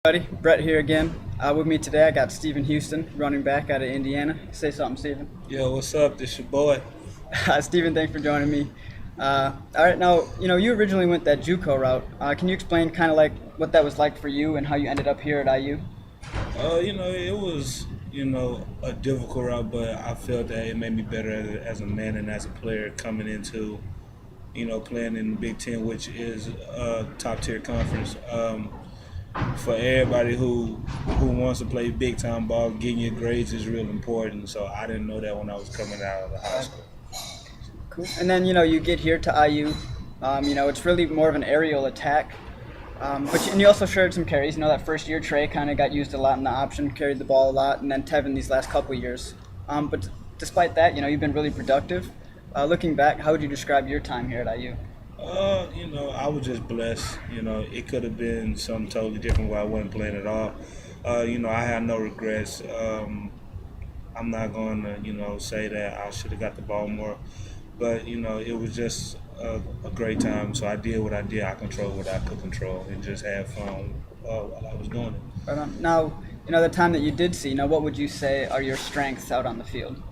Buddy, Brett here again. With me today, I got Stephen Houston, running back out of Indiana. Say something, Stephen. Yo, what's up? This your boy. Stephen, thanks for joining me. All right, now you originally went that JUCO route. Can you explain kind of like what that was like for you and how you ended up here at IU? It was a difficult route, but I felt that it made me better as a man and as a player coming into playing in the Big Ten, which is a top tier conference. For everybody who wants to play big time ball, getting your grades is real important. So I didn't know that when I was coming out of the high school. Cool. And then you get here to IU. It's really more of an aerial attack. And you also shared some carries. That first year Trey kind of got used a lot in the option, carried the ball a lot, and then Tevin these last couple years. But despite that, you've been really productive. Looking back, how would you describe your time here at IU? I was just blessed. It could have been something totally different where I wasn't playing at all. I had no regrets. I'm not going to, say that I should have got the ball more. But, it was just a great time. So I did what I did. I controlled what I could control and just had fun while I was doing it. Right on. Now, the time that you did see, what would you say are your strengths out on the field?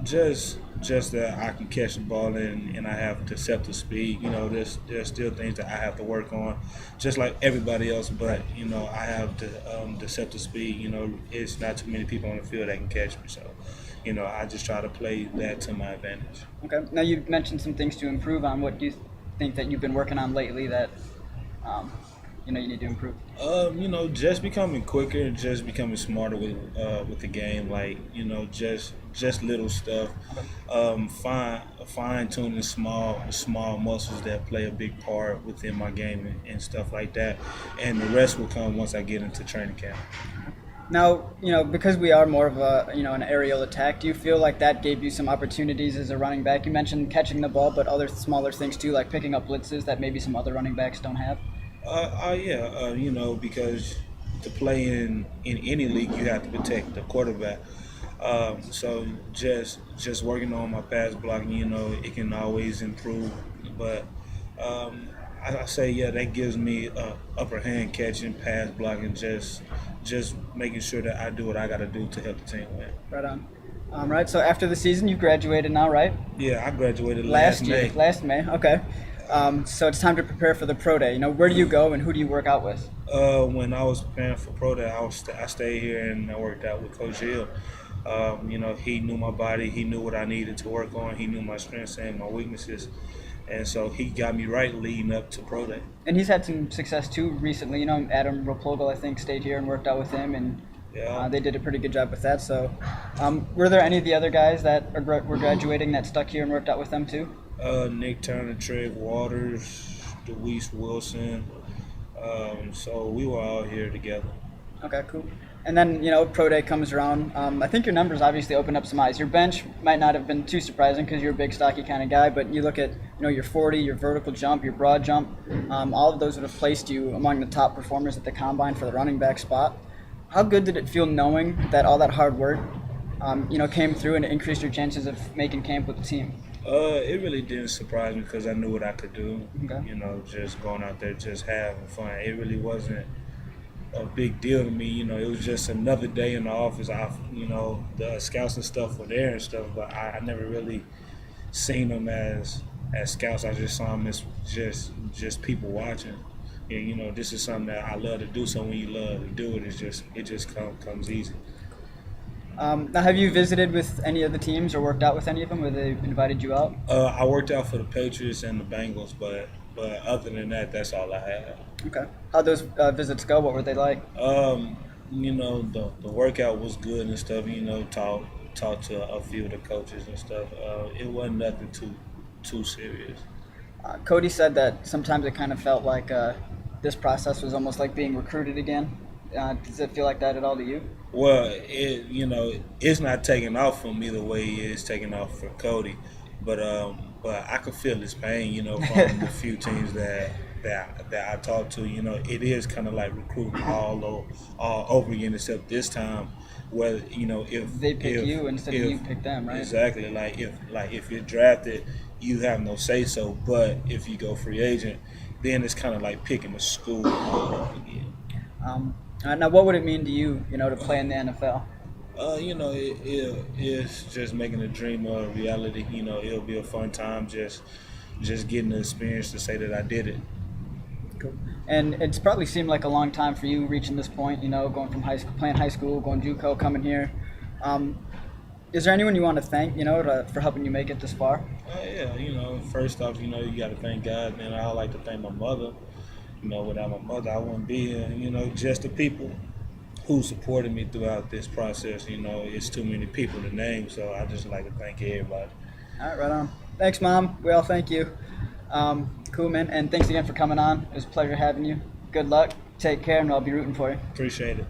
Just that I can catch the ball and I have deceptive speed. There's still things that I have to work on, just like everybody else. But I have deceptive speed. It's not too many people on the field that can catch me. So, I just try to play that to my advantage. Okay. Now you mentioned some things to improve on. What do you think that you've been working on lately that you need to improve? Just becoming quicker and just becoming smarter with the game. Like, just little stuff. Fine tuning small muscles that play a big part within my game and stuff like that. And the rest will come once I get into training camp. Now, because we are more of an aerial attack, do you feel like that gave you some opportunities as a running back? You mentioned catching the ball, but other smaller things too, like picking up blitzes that maybe some other running backs don't have? Because to play in any league, you have to protect the quarterback. So just working on my pass blocking, it can always improve. But I say, that gives me upper hand catching, pass blocking, just making sure that I do what I got to do to help the team win. Right on. Right, so after the season, you graduated now, right? Yeah, I graduated last May. Last May, okay. So it's time to prepare for the pro day. Where do you go and who do you work out with? When I was preparing for pro day, I stayed here and I worked out with Coach Hill. He knew my body. He knew what I needed to work on. He knew my strengths and my weaknesses. And so he got me right leading up to pro day. And he's had some success too recently. Adam Raplogal, I think, stayed here and worked out with him, and they did a pretty good job with that. So were there any of the other guys that were graduating that stuck here and worked out with them too? Nick Turner, Trey Waters, DeWeese Wilson. So we were all here together. Okay, cool. And then, pro day comes around. I think your numbers obviously open up some eyes. Your bench might not have been too surprising because you're a big, stocky kind of guy, but you look at, your 40, your vertical jump, your broad jump, all of those would have placed you among the top performers at the combine for the running back spot. How good did it feel knowing that all that hard work, came through and increased your chances of making camp with the team? It really didn't surprise me because I knew what I could do. Okay. Just going out there, just having fun. It really wasn't a big deal to me. It was just another day in the office. The scouts and stuff were there and stuff, but I never really seen them as scouts. I just saw them as just people watching. And, this is something that I love to do. So when you love to do it, it just comes easy. Now, have you visited with any of the teams or worked out with any of them where they invited you out? I worked out for the Patriots and the Bengals, but other than that, that's all I had. Okay. How'd those visits go? What were they like? The workout was good and stuff. Talked to a few of the coaches and stuff. It wasn't nothing too serious. Cody said that sometimes it kind of felt like this process was almost like being recruited again. Does it feel like that at all to you? Well, it's not taking off for me the way it's taking off for Cody, but I could feel his pain, from the few teams that I talked to. It is kind of like recruiting all over again, except this time, where if they pick you instead of you pick them, right? Exactly. If you're drafted, you have no say so. But if you go free agent, then it's kind of like picking a school all over again. Now, what would it mean to you, to play in the NFL? It's just making a dream a reality. It'll be a fun time just getting the experience to say that I did it. Cool. And it's probably seemed like a long time for you reaching this point, going from high school, playing high school, going JUCO, coming here. Is there anyone you want to thank, for helping you make it this far? Yeah, first off, you got to thank God, and I like to thank my mother. Without my mother, I wouldn't be here. Just the people who supported me throughout this process. It's too many people to name, so I just like to thank everybody. All right, right on. Thanks, Mom. We all thank you. Cool, man. And thanks again for coming on. It was a pleasure having you. Good luck. Take care, and I'll be rooting for you. Appreciate it.